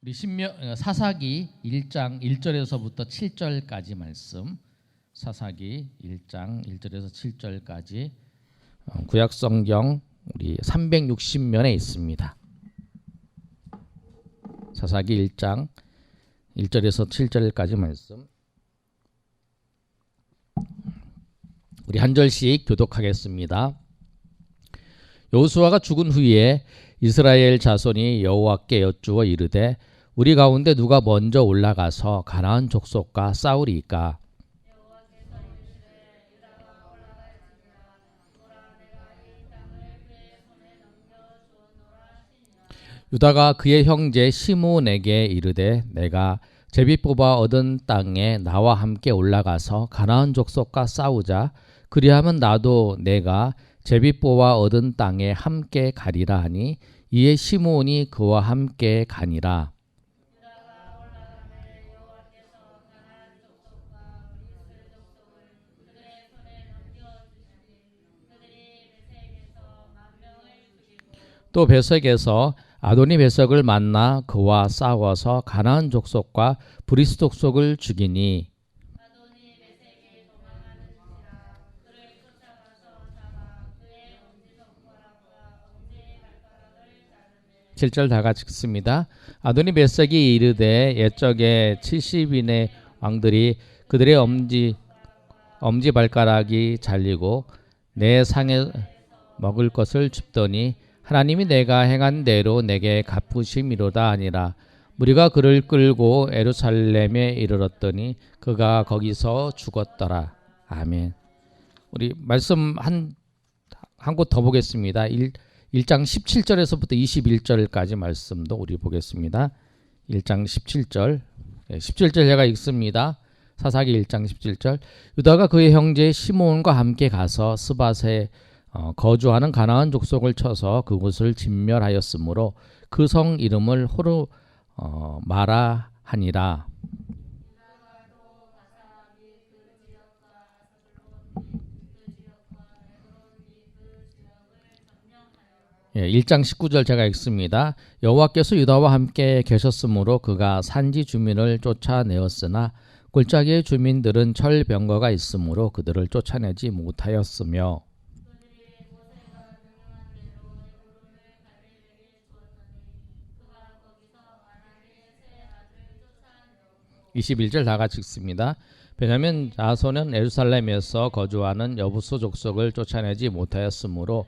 우리 사사기 1장 1절에서부터 7절까지 말씀, 사사기 1장 1절에서 7절까지 구약성경 우리 360면에 있습니다. 사사기 1장 1절에서 7절까지 말씀 우리 한 절씩 교독하겠습니다. 여호수아가 죽은 후에 이스라엘 자손이 여호와께 여쭈어 이르되 우리 가운데 누가 먼저 올라가서 가나안 족속과 싸우리이까? 유다가 그의 형제 시므온에게 이르되 내가 제비 뽑아 얻은 땅에 나와 함께 올라가서 가나안 족속과 싸우자. 그리하면 나도 내가 제비 뽑아 얻은 땅에 함께 가리라 하니 이에 시므온이 그와 함께 가니라. 또 베색에서 아도니 베색을 만나 그와 싸워서 가나안 족속과 브리스 족속을 죽이니 7절 다 같이 읽습니다. 아도니 베색이 이르되 옛적에 70인의 왕들이 그들의 엄지 발가락이 잘리고 내 상에 먹을 것을 줍더니 하나님이 내가 행한 대로 내게 갚으심이로다 하니라. 무리가 그를 끌고 예루살렘에 이르렀더니 그가 거기서 죽었더라. 아멘. 우리 말씀 한 곳 더 보겠습니다. 1장 17절에서부터 21절까지 말씀도 우리 보겠습니다. 1장 17절 17절 제가 읽습니다. 사사기 1장 17절 유다가 그의 형제 시므온과 함께 가서 스밧에 거주하는 가나안 족속을 쳐서 그곳을 진멸하였으므로 그 성 이름을 호르마라 하니라. 1장 19절 제가 읽습니다. 여호와께서 유다와 함께 계셨으므로 그가 산지 주민을 쫓아내었으나 골짜기의 주민들은 철병거가 있으므로 그들을 쫓아내지 못하였으며 21절 다 같이 읽습니다. 베냐민 자손은 예루살렘에서 거주하는 여부수 족속을 쫓아내지 못하였으므로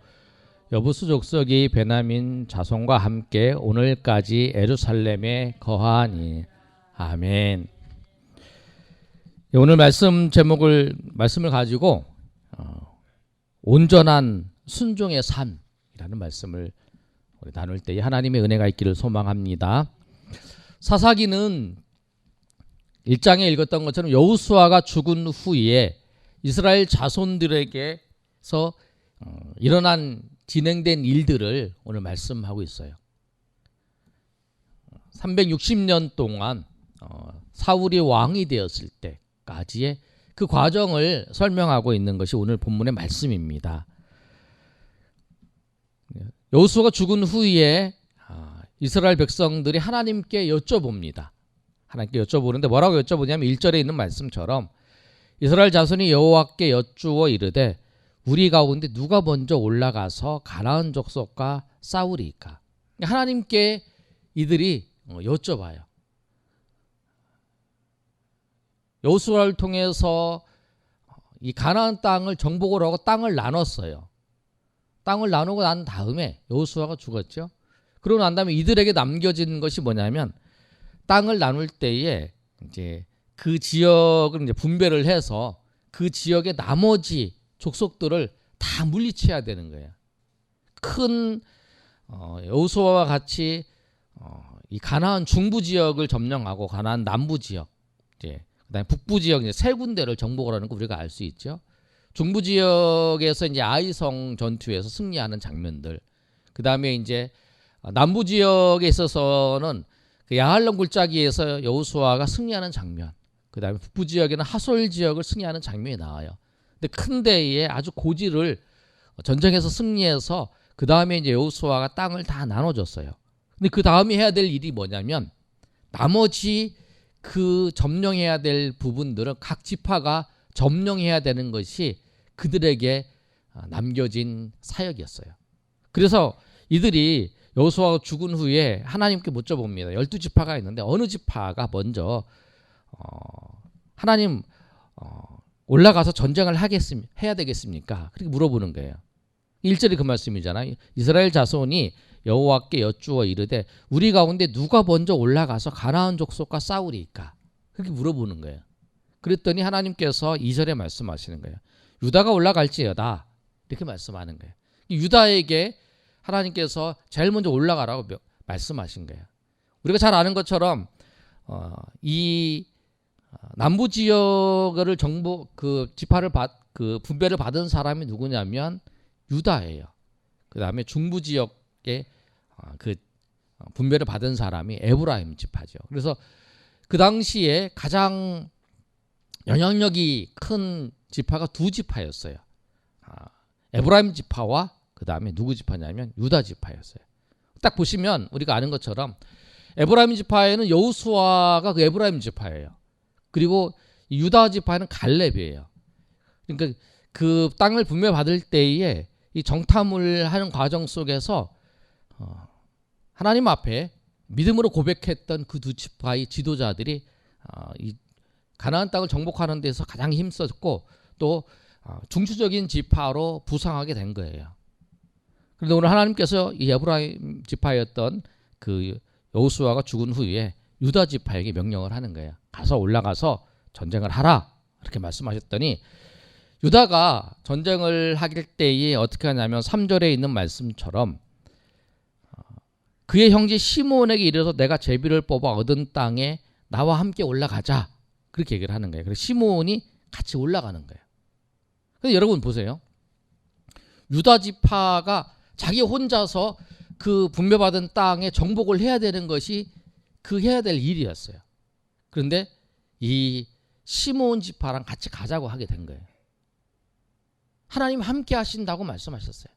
여부수 족속이 베냐민 자손과 함께 오늘까지 예루살렘에 거하니. 아멘. 오늘 말씀을 가지고 온전한 순종의 삶이라는 말씀을 우리 나눌 때에 하나님의 은혜가 있기를 소망합니다. 사사기는 1장에 읽었던 것처럼 여호수아가 죽은 후에 이스라엘 자손들에게서 진행된 일들을 오늘 말씀하고 있어요. 360년 동안 사울이 왕이 되었을 때까지의 그 과정을 설명하고 있는 것이 오늘 본문의 말씀입니다. 여호수아가 죽은 후에 이스라엘 백성들이 하나님께 여쭤봅니다. 하나님께 여쭤보는데 뭐라고 여쭤보냐면 1절에 있는 말씀처럼 이스라엘 자손이 여호와께 여쭈어 이르되 우리 가운데 누가 먼저 올라가서 가나안 족속과 싸우리이까? 하나님께 이들이 여쭤봐요. 여호수아를 통해서 이 가나안 땅을 정복을 하고 땅을 나눴어요. 땅을 나누고 난 다음에 여호수아가 죽었죠. 그러고 난 다음에 이들에게 남겨진 것이 뭐냐면 땅을 나눌 때에 이제 그 지역을 이제 분배를 해서 그 지역의 나머지 족속들을 다 물리쳐야 되는 거예요. 큰 여호수아와 같이 이 가나안 중부 지역을 점령하고 가나안 남부 지역, 이제 그다음에 북부 지역 이제 세 군데를 정복을 하는 거 우리가 알 수 있죠. 중부 지역에서 이제 아이성 전투에서 승리하는 장면들, 그다음에 이제 남부 지역에 있어서는 그 야할론 골짜기에서 여호수아가 승리하는 장면, 그다음에 북부 지역에는 하솔 지역을 승리하는 장면이 나와요. 근데 큰 데에 아주 고지를 전쟁에서 승리해서 그 다음에 이제 여호수아가 땅을 다 나눠줬어요. 근데 그 다음에 해야 될 일이 뭐냐면 나머지 그 점령해야 될 부분들은 각 지파가 점령해야 되는 것이 그들에게 남겨진 사역이었어요. 그래서 이들이 여호수아가 죽은 후에 하나님께 묻어봅니다. 12지파가 있는데 어느 지파가 먼저 하나님 올라가서 전쟁을 해야 되겠습니까? 그렇게 물어보는 거예요. 1절이 그 말씀이잖아요. 이스라엘 자손이 여호와께 여쭈어 이르되 우리 가운데 누가 먼저 올라가서 가나안 족속과 싸우리이까? 그렇게 물어보는 거예요. 그랬더니 하나님께서 2절에 말씀하시는 거예요. 유다가 올라갈지어다. 이렇게 말씀하는 거예요. 유다에게 하나님께서 제일 먼저 올라가라고 말씀하신 거예요. 우리가 잘 아는 것처럼 이 남부 지역을 지파를 분배를 받은 사람이 누구냐면 유다예요. 그다음에 중부 지역에 분배를 받은 사람이 에브라임 지파죠. 그래서 그 당시에 가장 영향력이 큰 지파가 두 지파였어요. 에브라임 지파와 그 다음에 누구 지파냐면 유다 지파였어요. 딱 보시면 우리가 아는 것처럼 에브라임 지파에는 여호수아가 그 에브라임 지파예요. 그리고 유다 지파는 갈렙이에요. 그러니까 그 땅을 분배받을 때에 이 정탐을 하는 과정 속에서 하나님 앞에 믿음으로 고백했던 그 두 지파의 지도자들이 이 가나안 땅을 정복하는 데서 가장 힘썼고 또 중추적인 지파로 부상하게 된 거예요. 그런데 오늘 하나님께서 이 에브라임 지파였던 그 여호수아가 죽은 후에 유다 지파에게 명령을 하는 거예요. 가서 올라가서 전쟁을 하라 이렇게 말씀하셨더니 유다가 전쟁을 하길 때에 어떻게 하냐면 3절에 있는 말씀처럼 그의 형제 시므온에게 이르러서 내가 제비를 뽑아 얻은 땅에 나와 함께 올라가자 그렇게 얘기를 하는 거예요. 그래서 시므온이 같이 올라가는 거예요. 근데 여러분 보세요. 유다 지파가 자기 혼자서 그 분배받은 땅에 정복을 해야 되는 것이 해야 될 일이었어요. 그런데 이 시므온 지파랑 같이 가자고 하게 된 거예요. 하나님 함께 하신다고 말씀하셨어요.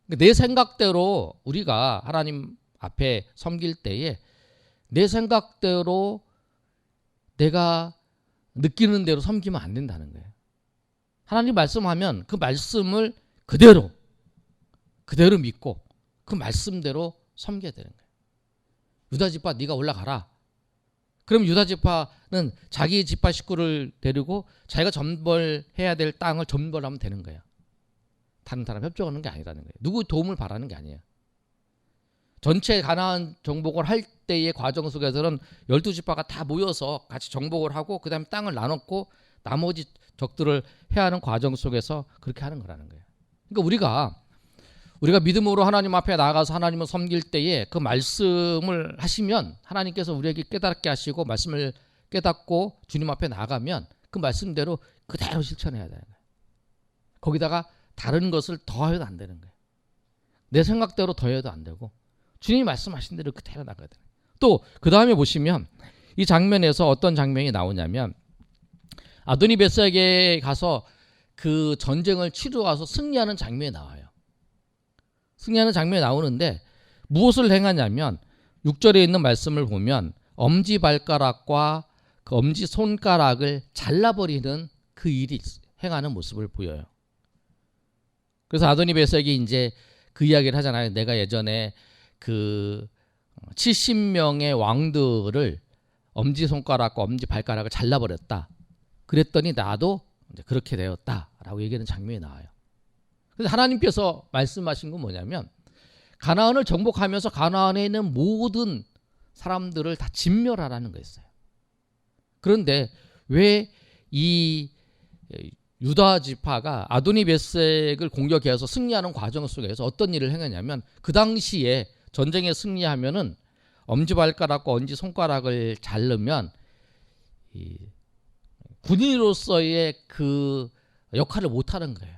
내 생각대로 우리가 하나님 앞에 섬길 때에 내 생각대로 내가 느끼는 대로 섬기면 안 된다는 거예요. 하나님 말씀하면 그 말씀을 그대로 믿고 그 말씀대로 섬겨야 되는 거예요. 유다 지파 네가 올라가라. 그럼 유다 지파는 자기 지파 식구를 데리고 자기가 점벌해야 될 땅을 점벌하면 되는 거예요. 다른 사람 협조하는 게 아니라는 거예요. 누구 도움을 바라는 게 아니에요. 전체 가나안 정복을 할 때의 과정 속에서는 12지파가 다 모여서 같이 정복을 하고 그 다음에 땅을 나눴고 나머지 적들을 해야 하는 과정 속에서 그렇게 하는 거라는 거예요. 그러니까 우리가 믿음으로 하나님 앞에 나아가서 하나님을 섬길 때에 그 말씀을 하시면 하나님께서 우리에게 깨닫게 하시고 말씀을 깨닫고 주님 앞에 나가면 그 말씀대로 그대로 실천해야 되는 거예요. 거기다가 다른 것을 더해도 안 되는 거예요. 내 생각대로 더해도 안 되고 주님이 말씀하신 대로 그대로 나가야 돼요. 또 그 다음에 보시면 이 장면에서 어떤 장면이 나오냐면 아도니 벳색에 가서 그 전쟁을 치러 와서 승리하는 장면이 나와요. 승리하는 장면이 나오는데 무엇을 행하냐면 6절에 있는 말씀을 보면 엄지발가락과 그 엄지손가락을 잘라버리는 그 일이 행하는 모습을 보여요. 그래서 아도니 벳색이 이제 그 이야기를 하잖아요. 내가 예전에 그 70명의 왕들을 엄지손가락과 엄지발가락을 잘라버렸다. 그랬더니 나도 이제 그렇게 되었다라고 얘기하는 장면이 나와요. 그래서 하나님께서 말씀하신 건 뭐냐면 가나안을 정복하면서 가나안에 있는 모든 사람들을 다 진멸하라는 거였어요. 그런데 왜 이 유다 지파가 아도니 벳색을 공격해서 승리하는 과정 속에서 어떤 일을 행하냐면 그 당시에 전쟁에 승리하면은 엄지발가락과 엄지손가락을 자르면 이 군인으로서의 그 역할을 못하는 거예요.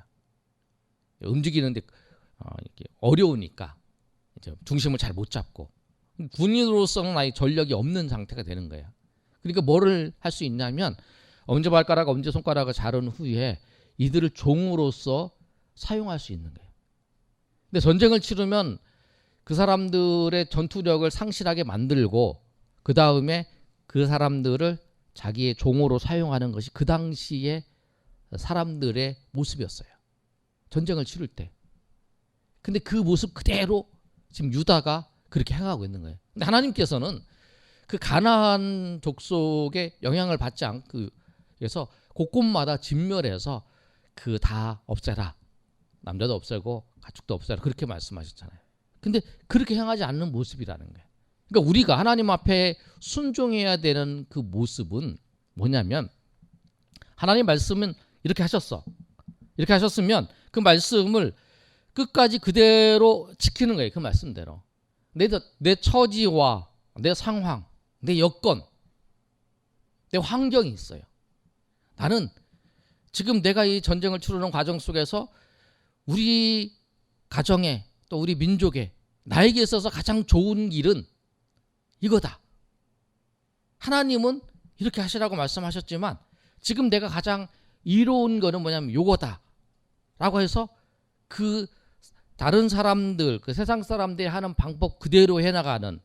움직이는데 어려우니까 이제 중심을 잘 못 잡고 군인으로서는 아예 전력이 없는 상태가 되는 거예요. 그러니까 뭐를 할 수 있냐면 엄지발가락, 엄지손가락을 자른 후에 이들을 종으로서 사용할 수 있는 거예요. 근데 전쟁을 치르면 그 사람들의 전투력을 상실하게 만들고 그 다음에 그 사람들을 자기의 종으로 사용하는 것이 그 당시의 사람들의 모습이었어요. 전쟁을 치를 때. 근데 그 모습 그대로 지금 유다가 그렇게 행하고 있는 거예요. 근데 하나님께서는 그 가나안 족속의 영향을 받지 않고 그래서 곳곳마다 진멸해서 그 다 없애라. 남자도 없애고 가축도 없애라. 그렇게 말씀하셨잖아요. 근데 그렇게 행하지 않는 모습이라는 거예요. 그러니까 우리가 하나님 앞에 순종해야 되는 그 모습은 뭐냐면 하나님 말씀은 이렇게 하셨어. 이렇게 하셨으면 그 말씀을 끝까지 그대로 지키는 거예요. 그 말씀대로. 내 처지와 내 상황, 내 여건, 내 환경이 있어요. 나는 지금 내가 이 전쟁을 치르는 과정 속에서 우리 가정에 또 우리 민족에 나에게 있어서 가장 좋은 길은 이거다. 하나님은 이렇게 하시라고 말씀하셨지만 지금 내가 가장 이로운 거는 뭐냐면 요거다 라고 해서 그 다른 사람들, 그 세상 사람들이 하는 방법 그대로 해나가는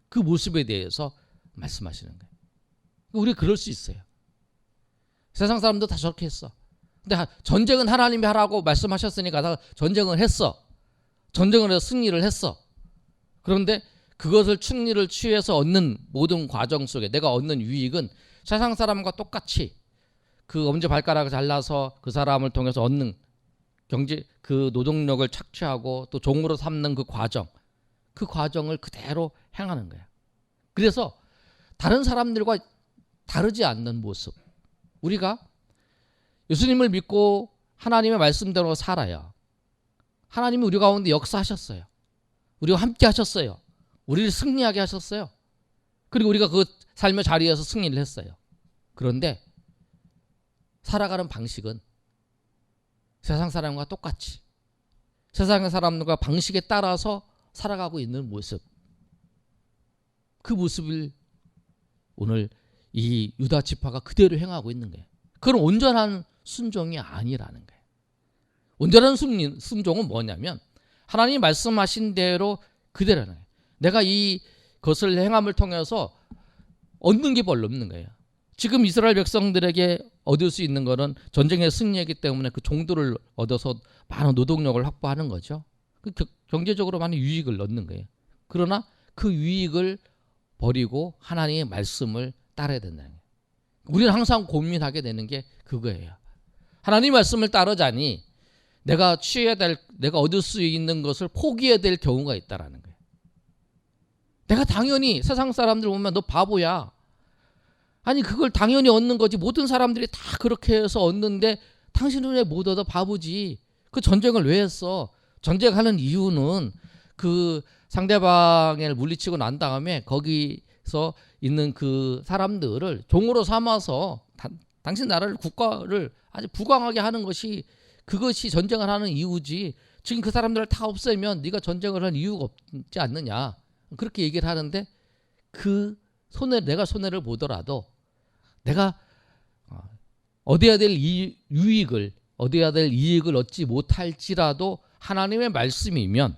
그 모습에 대해서 말씀하시는 거예요. 우리 그럴 수 있어요. 세상 사람도 다 저렇게 했어. 근데 전쟁은 하나님이 하라고 말씀하셨으니까 다 전쟁을 했어. 전쟁을 해서 승리를 했어. 그런데 그것을 승리를 취해서 얻는 모든 과정 속에 내가 얻는 유익은 세상 사람과 똑같이 그 엄지발가락을 잘라서 그 사람을 통해서 얻는 경제 그 노동력을 착취하고 또 종으로 삼는 그 과정을 그대로 행하는 거야. 그래서 다른 사람들과 다르지 않는 모습. 우리가 예수님을 믿고 하나님의 말씀대로 살아야 하나님이 우리 가운데 역사하셨어요. 우리와 함께 하셨어요. 우리를 승리하게 하셨어요. 그리고 우리가 그 삶의 자리에서 승리를 했어요. 그런데 살아가는 방식은 세상 사람과 똑같이 세상의 사람들과 방식에 따라서 살아가고 있는 모습. 그 모습을 오늘 이 유다 지파가 그대로 행하고 있는 거예요. 그건 온전한 순종이 아니라는 거예요. 온전한 순종은 뭐냐면 하나님이 말씀하신 대로 그대로는 거예요. 내가 이것을 행함을 통해서 얻는 게 별로 없는 거예요. 지금 이스라엘 백성들에게 얻을 수 있는 것은 전쟁의 승리이기 때문에 그 종들을 얻어서 많은 노동력을 확보하는 거죠. 경제적으로 많은 유익을 얻는 거예요. 그러나 그 유익을 버리고 하나님의 말씀을 따라야 된다는 거예요. 우리는 항상 고민하게 되는 게 그거예요. 하나님 말씀을 따르자니 내가 내가 얻을 수 있는 것을 포기해야 될 경우가 있다라는 거예요. 내가 당연히 세상 사람들 보면 너 바보야. 아니 그걸 당연히 얻는 거지. 모든 사람들이 다 그렇게 해서 얻는데 당신은 왜 못 얻어? 바보지. 그 전쟁을 왜 했어? 전쟁하는 이유는 그 상대방을 물리치고 난 다음에 거기서 있는 그 사람들을 종으로 삼아서 당신 나라를 국가를 아주 부강하게 하는 것이 그것이 전쟁을 하는 이유지. 지금 그 사람들을 다 없애면 네가 전쟁을 할 이유가 없지 않느냐. 그렇게 얘기를 하는데 내가 손해를 보더라도 내가 얻어야 될 유익을 얻어야 될 이익을 얻지 못할지라도 하나님의 말씀이면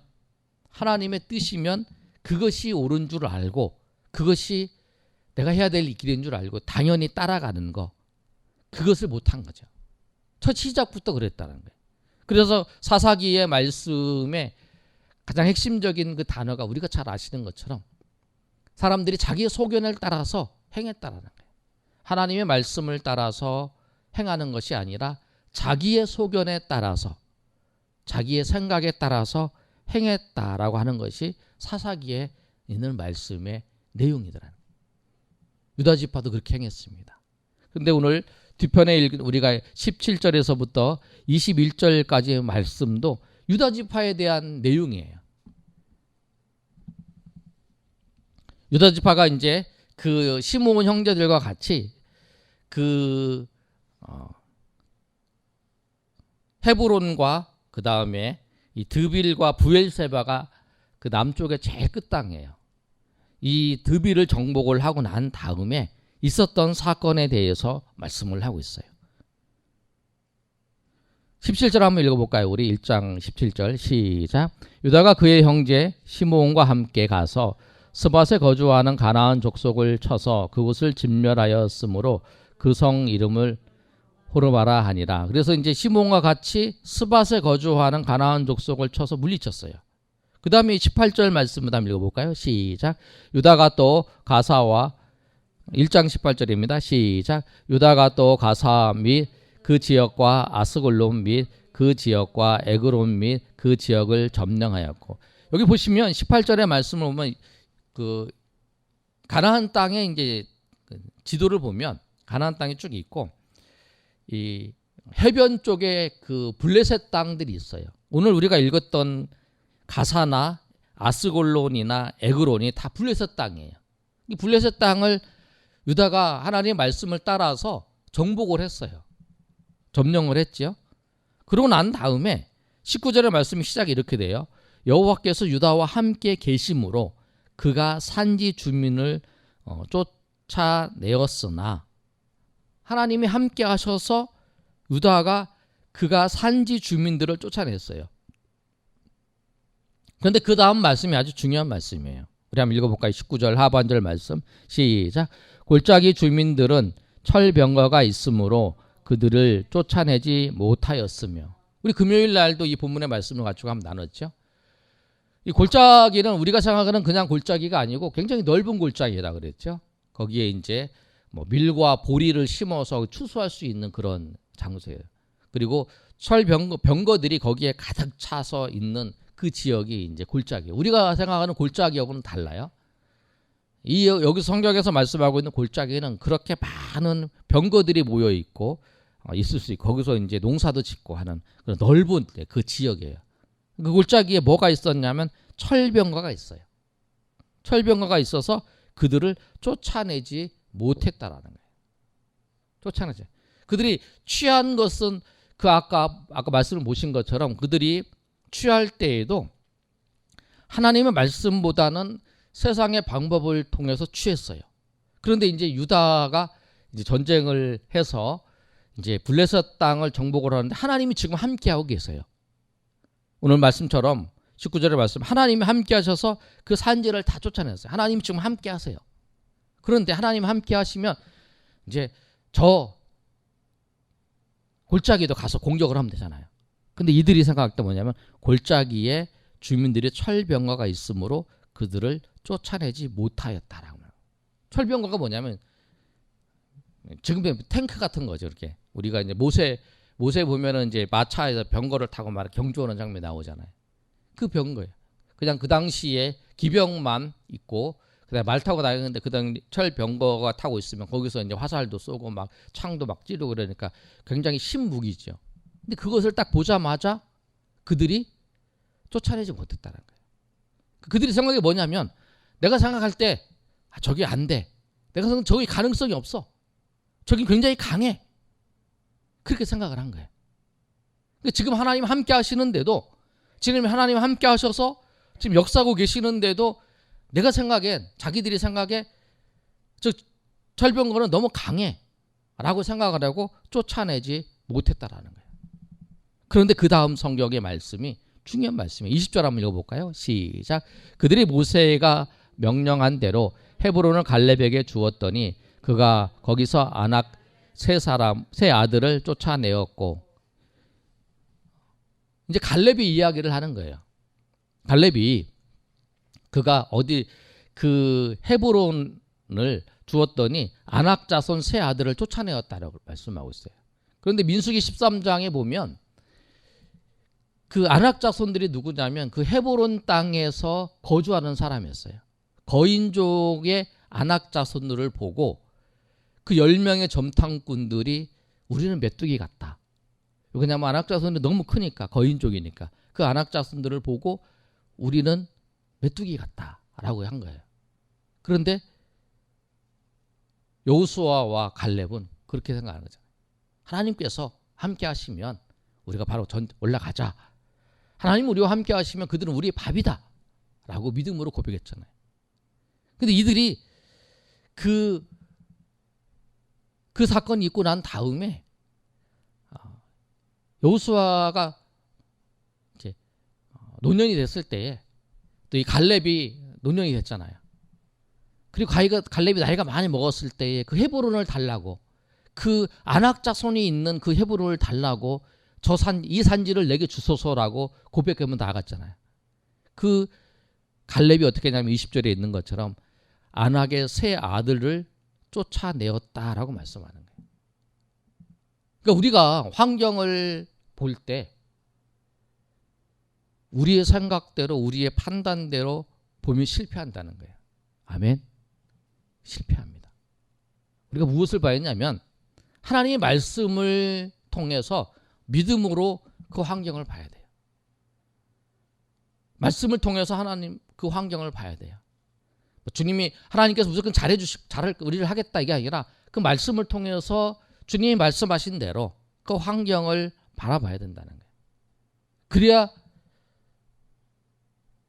하나님의 뜻이면 그것이 옳은 줄 알고 그것이 내가 해야 될 길인 줄 알고 당연히 따라가는 거 그것을 못한 거죠. 첫 시작부터 그랬다는 거예요. 그래서 사사기의 말씀에 가장 핵심적인 그 단어가 우리가 잘 아시는 것처럼 사람들이 자기의 소견을 따라서 행했다라는 거예요. 하나님의 말씀을 따라서 행하는 것이 아니라 자기의 소견에 따라서 자기의 생각에 따라서 행했다라고 하는 것이 사사기에 있는 말씀의 내용이더라는 거예요. 유다 지파도 그렇게 행했습니다. 그런데 오늘 뒤편에 읽은 우리가 17절에서부터 21절까지의 말씀도 유다 지파에 대한 내용이에요. 유다 지파가 이제 그 시므온 형제들과 같이 그 헤브론과 그 다음에 이 드빌과 부엘세바가 그 남쪽의 제일 끝 땅이에요. 이 드빌을 정복을 하고 난 다음에 있었던 사건에 대해서 말씀을 하고 있어요. 17절 한번 읽어볼까요? 우리 1장 17절 시작. 유다가 그의 형제 시므온과 함께 가서 스밧에 거주하는 가나안 족속을 쳐서 그곳을 진멸하였으므로 그 성 이름을 호르마라 하니라. 그래서 이제 시몬과 같이 스밧에 거주하는 가나안 족속을 쳐서 물리쳤어요. 그 다음에 18절 말씀을 한번 읽어볼까요? 시작. 유다가 또 가사와 1장 18절입니다. 시작. 유다가 또 가사 및 그 지역과 아스글론 및 그 지역과 에그론 및 그 지역을 점령하였고, 여기 보시면 18절의 말씀을 보면 그 가나안 땅에 이제 지도를 보면 가나안 땅이 쭉 있고 이 해변 쪽에 그 블레셋 땅들이 있어요. 오늘 우리가 읽었던 가사나 아스골론이나 에그론이 다 블레셋 땅이에요. 이 블레셋 땅을 유다가 하나님의 말씀을 따라서 정복을 했어요. 점령을 했죠. 그러고 난 다음에 19절의 말씀이 시작이 이렇게 돼요. 여호와께서 유다와 함께 계심으로 그가 산지 주민을 쫓아내었으나, 하나님이 함께 하셔서 유다가 그가 산지 주민들을 쫓아냈어요. 그런데 그 다음 말씀이 아주 중요한 말씀이에요. 우리 한번 읽어볼까요? 19절 하반절 말씀 시작. 골짜기 주민들은 철병거가 있으므로 그들을 쫓아내지 못하였으며. 우리 금요일 날도 이 본문의 말씀을 가지고 한번 나눴죠. 이 골짜기는 우리가 생각하는 그냥 골짜기가 아니고 굉장히 넓은 골짜기라 그랬죠. 거기에 이제 뭐 밀과 보리를 심어서 추수할 수 있는 그런 장소예요. 그리고 철병거들이 거기에 가득 차서 있는 그 지역이 이제 골짜기예요. 우리가 생각하는 골짜기하고는 달라요. 여기 성경에서 말씀하고 있는 골짜기는 그렇게 많은 병거들이 모여 있고 있을 수 있고, 거기서 이제 농사도 짓고 하는 그런 넓은 그 지역이에요. 그 골짜기에 뭐가 있었냐면 철병거가 있어요. 철병거가 있어서 그들을 쫓아내지 못했다라는 거예요. 쫓아내지. 그들이 취한 것은 그 아까 말씀을 보신 것처럼 그들이 취할 때에도 하나님의 말씀보다는 세상의 방법을 통해서 취했어요. 그런데 이제 유다가 이제 전쟁을 해서 이제 블레셋 땅을 정복을 하는데 하나님이 지금 함께하고 계세요. 오늘 말씀처럼 19절의 말씀, 하나님이 함께 하셔서 그 산지를 다 쫓아냈어요. 하나님이 지금 함께 하세요. 그런데 하나님 함께 하시면 이제 저 골짜기도 가서 공격을 하면 되잖아요. 근데 이들이 생각할 때 뭐냐면 골짜기에 주민들이 철병거가 있으므로 그들을 쫓아내지 못하였다라고. 철병거가 뭐냐면 지금 탱크 같은 거죠. 이렇게 우리가 이제 모세 보면은 이제 마차에서 병거를 타고 막 경주하는 장면이 나오잖아요. 그 병거예요. 그냥 그 당시에 기병만 있고 그다음에 말 타고 다니는데 그다음 철병거가 타고 있으면 거기서 이제 화살도 쏘고 막 창도 막 찌르고 그러니까 굉장히 신무기죠. 근데 그것을 딱 보자마자 그들이 쫓아내지 못했다는 거예요. 그들이 생각이 뭐냐면 내가 생각할 때 저기 안 돼. 내가 생각할 때 저기 가능성이 없어. 저기 굉장히 강해. 그렇게 생각을 한 거예요. 지금 하나님 함께 하시는데도, 지금 하나님 함께 하셔서 지금 역사하고 계시는데도 내가 생각엔, 자기들이 생각에 저 철병거는 너무 강해 라고 생각을 하고 쫓아내지 못했다라는 거예요. 그런데 그 다음 성경의 말씀이 중요한 말씀이에요. 20절 한번 읽어볼까요? 시작. 그들이 모세가 명령한 대로 헤브론을 갈렙에게 주었더니 그가 거기서 아낙 세 아들을 쫓아내었고, 이제 갈렙이 이야기를 하는 거예요. 갈렙이 그가 어디 그 헤브론을 주었더니 아낙 자손 세 아들을 쫓아내었다라고 말씀하고 있어요. 그런데 민수기 13장에 보면 그 아낙 자손들이 누구냐면 그 헤브론 땅에서 거주하는 사람이었어요. 거인족의 아낙 자손들을 보고 그 10명의 점탕꾼들이 우리는 메뚜기 같다. 왜냐하면 아낙 자손들이 너무 크니까, 거인족이니까 그 아낙 자손들을 보고 우리는 메뚜기 같다라고 한 거예요. 그런데 여호수아와 갈렙은 그렇게 생각하는 거잖아요. 하나님께서 함께 하시면 우리가 바로 올라가자. 하나님 우리와 함께 하시면 그들은 우리의 밥이다 라고 믿음으로 고백했잖아요. 근데 이들이 그 사건이 있고 난 다음에 여호수아가 이제 노년이 됐을 때에 또 이 갈렙이 노년이 됐잖아요. 그리고 갈렙이 나이가 많이 먹었을 때에 그 헤브론을 달라고, 그 아낙 자손이 있는 그 헤브론을 달라고, 이 산지를 내게 주소서라고 고백하면 나아갔잖아요. 그 갈렙이 어떻게 했냐면 20절에 있는 것처럼 아낙의 세 아들을 쫓아내었다라고 말씀하는 거예요. 그러니까 우리가 환경을 볼 때 우리의 생각대로, 우리의 판단대로 보면 실패한다는 거예요. 아멘. 실패합니다. 우리가 무엇을 봐야 했냐면 하나님의 말씀을 통해서 믿음으로 그 환경을 봐야 돼요. 말씀을 통해서 하나님 그 환경을 봐야 돼요. 주님이, 하나님께서 무조건 우리를 하겠다 이게 아니라 그 말씀을 통해서 주님이 말씀하신 대로 그 환경을 바라봐야 된다는 거예요. 그래야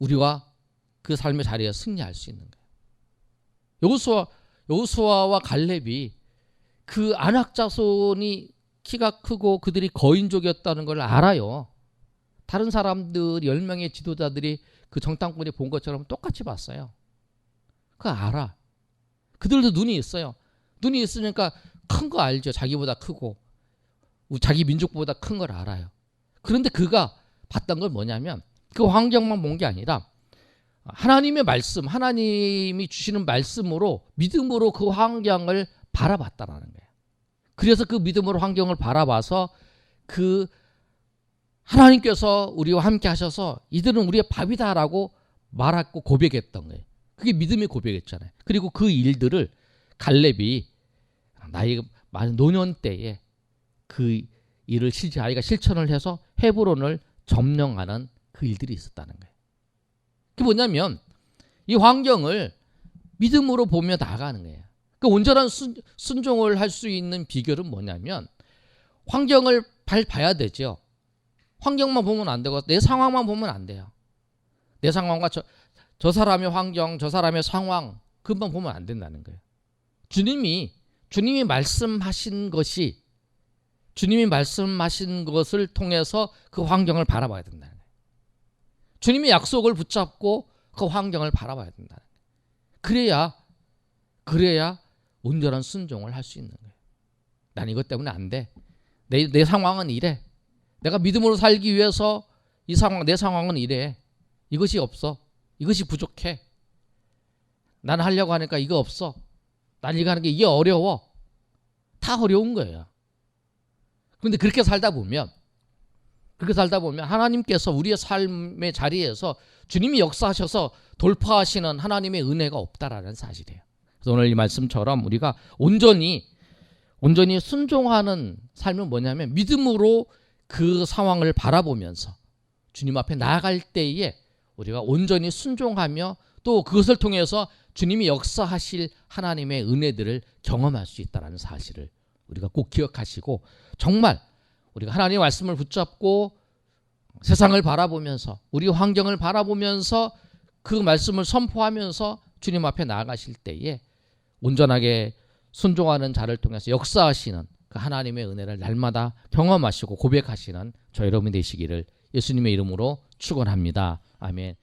우리가 그 삶의 자리에 승리할 수 있는 거예요. 여호수아와 갈렙이 그 아낙 자손이 키가 크고 그들이 거인족이었다는 걸 알아요. 다른 사람들 10명의 지도자들이 그 정탐꾼이 본 것처럼 똑같이 봤어요. 그거 알아. 그들도 눈이 있어요. 눈이 있으니까 큰 거 알죠. 자기보다 크고 자기 민족보다 큰 걸 알아요. 그런데 그가 봤던 건 뭐냐면 그 환경만 본 게 아니라 하나님의 말씀, 하나님이 주시는 말씀으로 믿음으로 그 환경을 바라봤다라는 거예요. 그래서 그 믿음으로 환경을 바라봐서 그 하나님께서 우리와 함께 하셔서 이들은 우리의 밥이다라고 말하고 고백했던 거예요. 그게 믿음의 고백이었잖아요. 그리고 그 일들을 갈렙이 나이가 많은 노년 때에 그 일을 아이가 실천을 해서 헤브론을 점령하는 그 일들이 있었다는 거예요. 그게 뭐냐면 이 환경을 믿음으로 보며 나아가는 거예요. 그 온전한 순종을 할 수 있는 비결은 뭐냐면 환경을 봐야 되죠. 환경만 보면 안 되고 내 상황만 보면 안 돼요. 내 상황과 저 사람의 환경, 저 사람의 상황 그것만 보면 안 된다는 거예요. 주님이 말씀하신 것을 통해서 그 환경을 바라봐야 된다는 거예요. 주님의 약속을 붙잡고 그 환경을 바라봐야 된다는 거예요. 그래야 온전한 순종을 할 수 있는 거예요. 난 이것 때문에 안 돼. 내 상황은 이래. 내가 믿음으로 살기 위해서 내 상황은 이래. 이것이 없어. 이것이 부족해. 나는 하려고 하니까 이거 없어. 난 이거 하는 게 이게 어려워. 다 어려운 거예요. 그런데 그렇게 살다 보면 하나님께서 우리의 삶의 자리에서 주님이 역사하셔서 돌파하시는 하나님의 은혜가 없다라는 사실이에요. 그래서 오늘 이 말씀처럼 우리가 온전히 순종하는 삶은 뭐냐면 믿음으로 그 상황을 바라보면서 주님 앞에 나아갈 때에 우리가 온전히 순종하며 또 그것을 통해서 주님이 역사하실 하나님의 은혜들을 경험할 수 있다는 사실을 우리가 꼭 기억하시고 정말 우리가 하나님의 말씀을 붙잡고 세상을 바라보면서 우리 환경을 바라보면서 그 말씀을 선포하면서 주님 앞에 나아가실 때에 온전하게 순종하는 자를 통해서 역사하시는 그 하나님의 은혜를 날마다 경험하시고 고백하시는 저 여러분이 되시기를 예수님의 이름으로 축원합니다. 아멘.